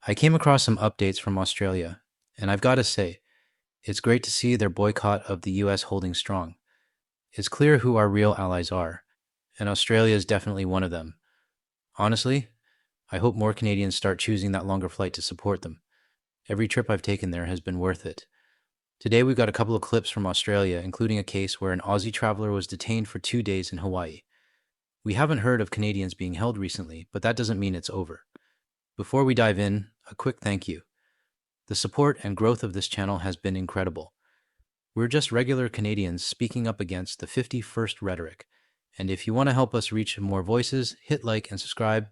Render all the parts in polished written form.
I came across some updates from Australia, and I've got to say, it's great to see their boycott of the US holding strong. It's clear who our real allies are, and Australia is definitely one of them. Honestly, I hope more Canadians start choosing that longer flight to support them. Every trip I've taken there has been worth it. Today we've got a couple of clips from Australia, including a case where an Aussie traveler was detained for 2 days in Hawaii. We haven't heard of Canadians being held recently, but that doesn't mean it's over. Before we dive in, a quick thank you. The support and growth of this channel has been incredible. We're just regular Canadians speaking up against the 51st rhetoric. And if you want to help us reach more voices, hit like and subscribe.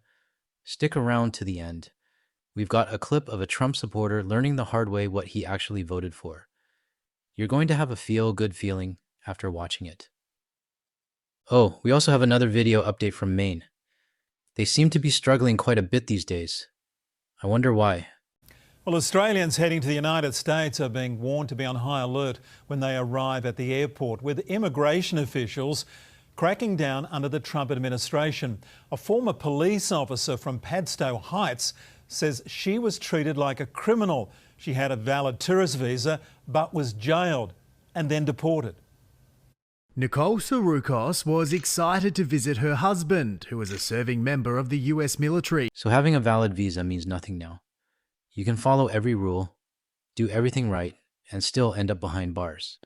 Stick around to the end. We've got a clip of a Trump supporter learning the hard way what he actually voted for. You're going to have a feel-good feeling after watching it. Oh, we also have another video update from Maine. They seem to be struggling quite a bit these days. I wonder why. Well, Australians heading to the United States are being warned to be on high alert when they arrive at the airport, with immigration officials cracking down under the Trump administration. A former police officer from Padstow Heights says she was treated like a criminal. She had a valid tourist visa but was jailed and then deported. Nicole Sarukos was excited to visit her husband, who was a serving member of the US military. So having a valid visa means nothing now. You can follow every rule, do everything right, and still end up behind bars.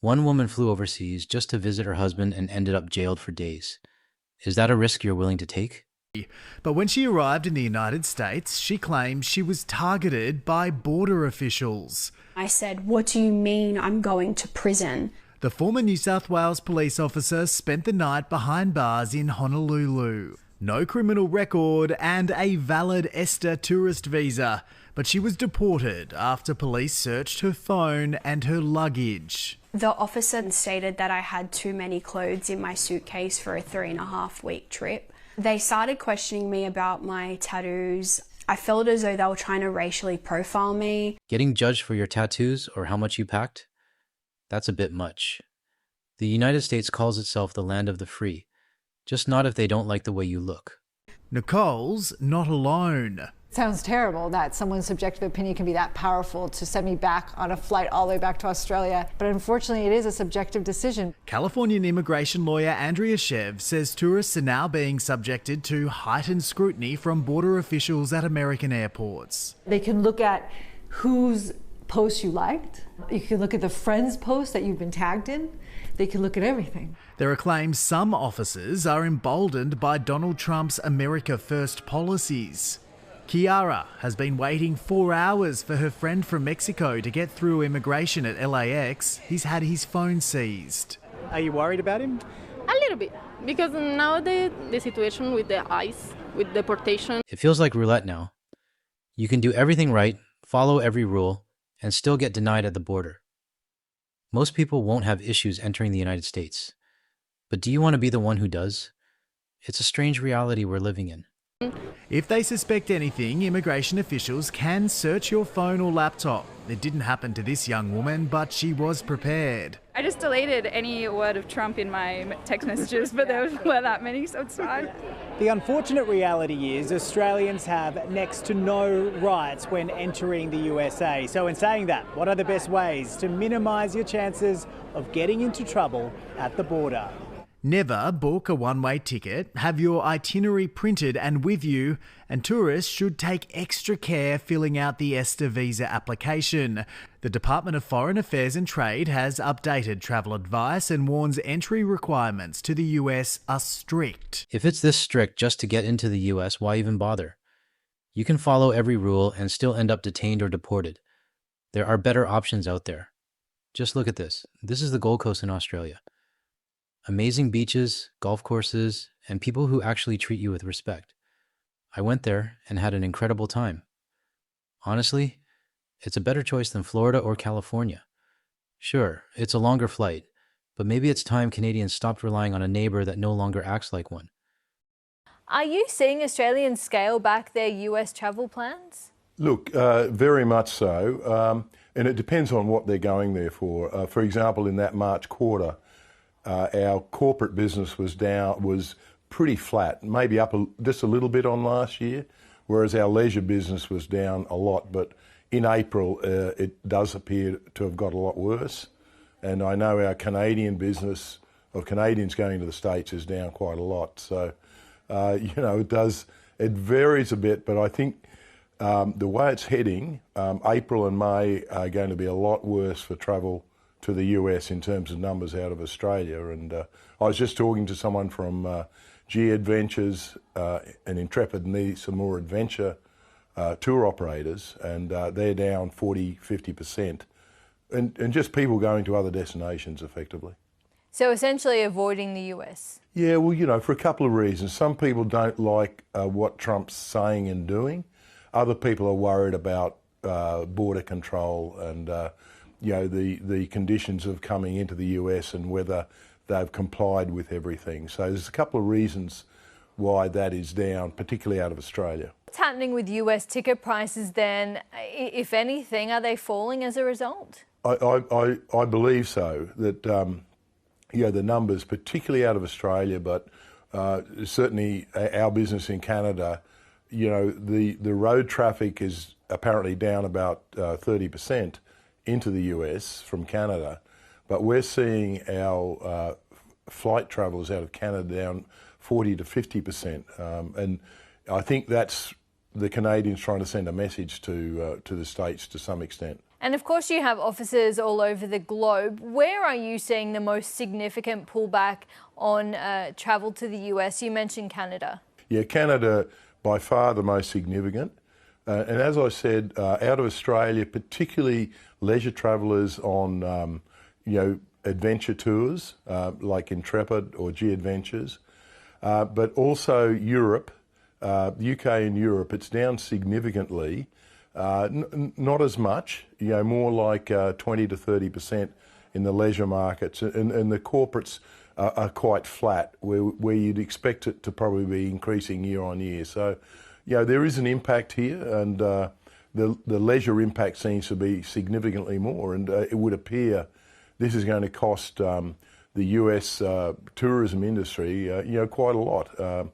One woman flew overseas just to visit her husband and ended up jailed for days. Is that a risk you're willing to take? But when she arrived in the United States, she claims she was targeted by border officials. I said, "What do you mean I'm going to prison?" The former New South Wales police officer spent the night behind bars in Honolulu. No criminal record and a valid ESTA tourist visa, but she was deported after police searched her phone and her luggage. The officer stated that I had too many clothes in my suitcase for a 3.5-week trip. They started questioning me about my tattoos. I felt as though they were trying to racially profile me. Getting judged for your tattoos or how much you packed? That's a bit much. The United States calls itself the land of the free, just not if they don't like the way you look. Nicole's not alone. Sounds terrible that someone's subjective opinion can be that powerful to send me back on a flight all the way back to Australia. But unfortunately, it is a subjective decision. Californian immigration lawyer Andrea Shev says tourists are now being subjected to heightened scrutiny from border officials at American airports. They can look at whose post you liked. You can look at the friends' post that you've been tagged in. They can look at everything. There are claims some officers are emboldened by Donald Trump's America First policies. Kiara has been waiting 4 hours for her friend from Mexico to get through immigration at LAX. He's had his phone seized. Are you worried about him? A little bit, because now the situation with the ICE, with deportation. It feels like roulette now. You can do everything right, follow every rule, and still get denied at the border. Most people won't have issues entering the United States. But do you want to be the one who does? It's a strange reality we're living in. If they suspect anything, immigration officials can search your phone or laptop. It didn't happen to this young woman, but she was prepared. I just deleted any word of Trump in my text messages, but there weren't that many, so it's fine. The unfortunate reality is Australians have next to no rights when entering the USA. So in saying that, what are the best ways to minimise your chances of getting into trouble at the border? Never book a one-way ticket, have your itinerary printed and with you, and tourists should take extra care filling out the ESTA visa application. The Department of Foreign Affairs and Trade has updated travel advice and warns entry requirements to the US are strict. If it's this strict just to get into the US, why even bother? You can follow every rule and still end up detained or deported. There are better options out there. Just look at this. This is the Gold Coast in Australia. Amazing beaches, golf courses, and people who actually treat you with respect. I went there and had an incredible time. Honestly, it's a better choice than Florida or California. Sure, it's a longer flight, but maybe it's time Canadians stopped relying on a neighbor that no longer acts like one. Are you seeing Australians scale back their US travel plans? Look, very much so, and it depends on what they're going there for. For example, in that March quarter, our corporate business was pretty flat, maybe up just a little bit on last year, whereas our leisure business was down a lot. But in April, it does appear to have got a lot worse. And I know our Canadian business of Canadians going to the States is down quite a lot. So, it varies a bit, but I think the way it's heading, April and May are going to be a lot worse for travel to the US in terms of numbers out of Australia. And I was just talking to someone from G Adventures and Intrepid need some more adventure tour operators, and they're down 40-50%. And just people going to other destinations effectively. So essentially avoiding the US? Yeah, well, for a couple of reasons. Some people don't like what Trump's saying and doing. Other people are worried about border control and, the conditions of coming into the US and whether they've complied with everything. So there's a couple of reasons why that is down, particularly out of Australia. What's happening with US ticket prices then? If anything, are they falling as a result? I believe so, that the numbers, particularly out of Australia, but certainly our business in Canada, the road traffic is apparently down about 30% into the US from Canada, but we're seeing our flight travels out of Canada down 40 to 50%, and I think that's the Canadians trying to send a message to the States to some extent. And of course you have offices all over the globe. Where are you seeing the most significant pullback on travel to the US? You mentioned Canada. Yeah, Canada by far the most significant. And as I said, out of Australia, particularly leisure travellers on, adventure tours like Intrepid or G Adventures, but also Europe, UK and Europe, it's down significantly. Not as much, more like 20 to 30% in the leisure markets, and the corporates are quite flat, where you'd expect it to probably be increasing year on year. So, there is an impact here, and the leisure impact seems to be significantly more, and it would appear this is going to cost the US tourism industry, quite a lot.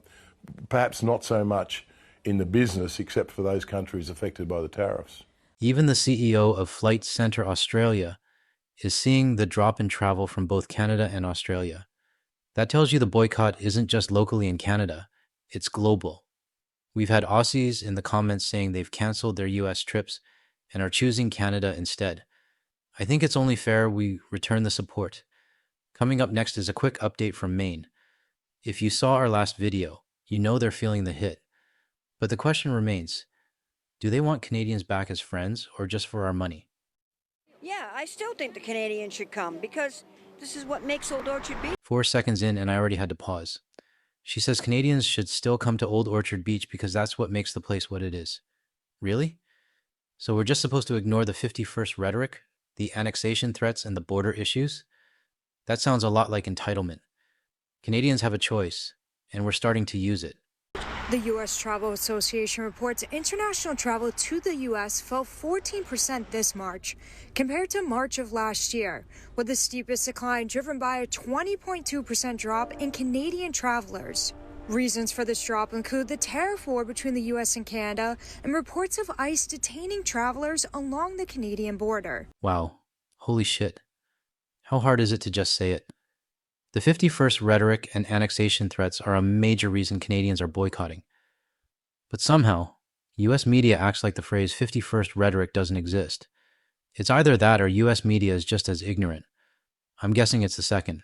Perhaps not so much in the business, except for those countries affected by the tariffs. Even the CEO of Flight Centre Australia is seeing the drop in travel from both Canada and Australia. That tells you the boycott isn't just locally in Canada, it's global. We've had Aussies in the comments saying they've cancelled their US trips and are choosing Canada instead. I think it's only fair we return the support. Coming up next is a quick update from Maine. If you saw our last video, you know they're feeling the hit. But the question remains, do they want Canadians back as friends or just for our money? Yeah, I still think the Canadians should come because this is what makes Old Orchard Beach. 4 seconds in and I already had to pause. She says Canadians should still come to Old Orchard Beach because that's what makes the place what it is. Really? So we're just supposed to ignore the 51st rhetoric, the annexation threats, and the border issues? That sounds a lot like entitlement. Canadians have a choice, and we're starting to use it. The U.S. Travel Association reports international travel to the U.S. fell 14% this March, compared to March of last year, with the steepest decline driven by a 20.2% drop in Canadian travelers. Reasons for this drop include the tariff war between the U.S. and Canada and reports of ICE detaining travelers along the Canadian border. Wow. Holy shit. How hard is it to just say it? The 51st rhetoric and annexation threats are a major reason Canadians are boycotting. But somehow, US media acts like the phrase 51st rhetoric doesn't exist. It's either that or US media is just as ignorant. I'm guessing it's the second.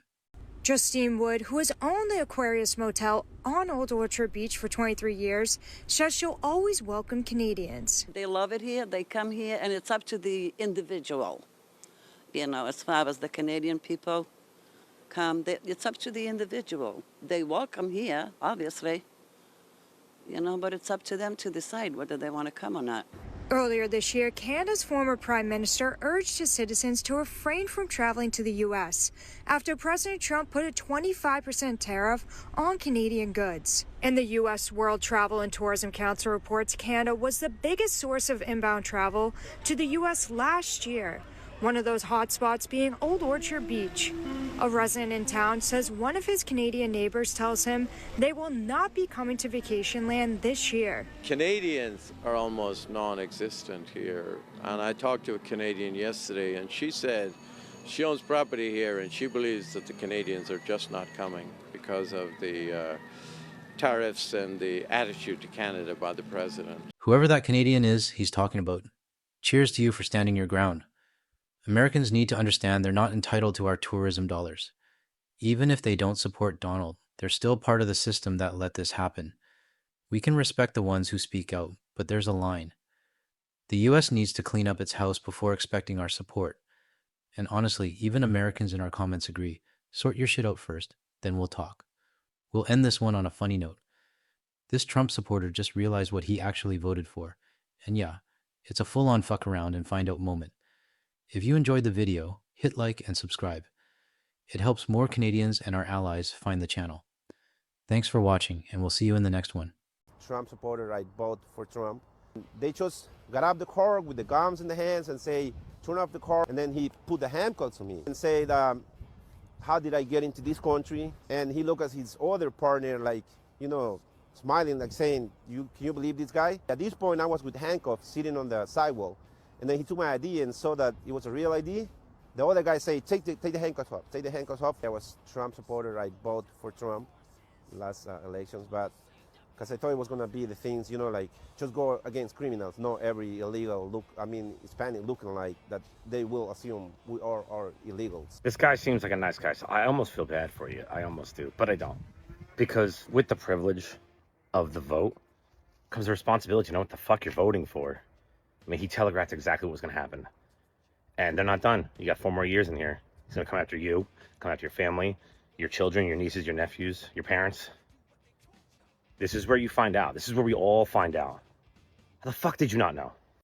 Justine Wood, who has owned the Aquarius Motel on Old Orchard Beach for 23 years, says she'll always welcome Canadians. They love it here, they come here, and it's up to the individual. As far as the Canadian people come, it's up to the individual. They welcome here, obviously, but it's up to them to decide whether they want to come or not. Earlier this year, Canada's former Prime Minister urged his citizens to refrain from traveling to the U.S. after President Trump put a 25% tariff on Canadian goods. And the U.S. World Travel and Tourism Council reports Canada was the biggest source of inbound travel to the U.S. last year, one of those hotspots being Old Orchard Beach. A resident in town says one of his Canadian neighbors tells him they will not be coming to vacation land this year. Canadians are almost non-existent here. And I talked to a Canadian yesterday, and she said she owns property here, and she believes that the Canadians are just not coming because of the tariffs and the attitude to Canada by the president. Whoever that Canadian is he's talking about, cheers to you for standing your ground. Americans need to understand they're not entitled to our tourism dollars. Even if they don't support Donald, they're still part of the system that let this happen. We can respect the ones who speak out, but there's a line. The US needs to clean up its house before expecting our support. And honestly, even Americans in our comments agree. Sort your shit out first, then we'll talk. We'll end this one on a funny note. This Trump supporter just realized what he actually voted for. And yeah, it's a full-on fuck around and find out moment. If you enjoyed the video, hit like and subscribe. It helps more Canadians and our allies find the channel. Thanks for watching, and we'll see you in the next one. Trump supporter, I vote for Trump. They just got out of the car with the guns in the hands and say, turn off the car. And then he put the handcuffs on me and said, how did I get into this country? And he looked at his other partner like, you know, smiling, like saying, can you believe this guy? At this point, I was with handcuffs sitting on the sidewalk. And then he took my ID and saw that it was a real ID. The other guy said, take the handcuffs off, take the handcuffs off. I was Trump supporter, I voted for Trump last elections, but because I thought it was gonna be the things, you know, like just go against criminals, not every illegal Hispanic looking like that they will assume we are illegals. This guy seems like a nice guy, so I almost feel bad for you. I almost do, but I don't. Because with the privilege of the vote comes the responsibility to know what the fuck you're voting for. I mean, he telegraphed exactly what was going to happen. And they're not done. You got 4 more years in here. He's going to come after you, come after your family, your children, your nieces, your nephews, your parents. This is where you find out. This is where we all find out. How the fuck did you not know?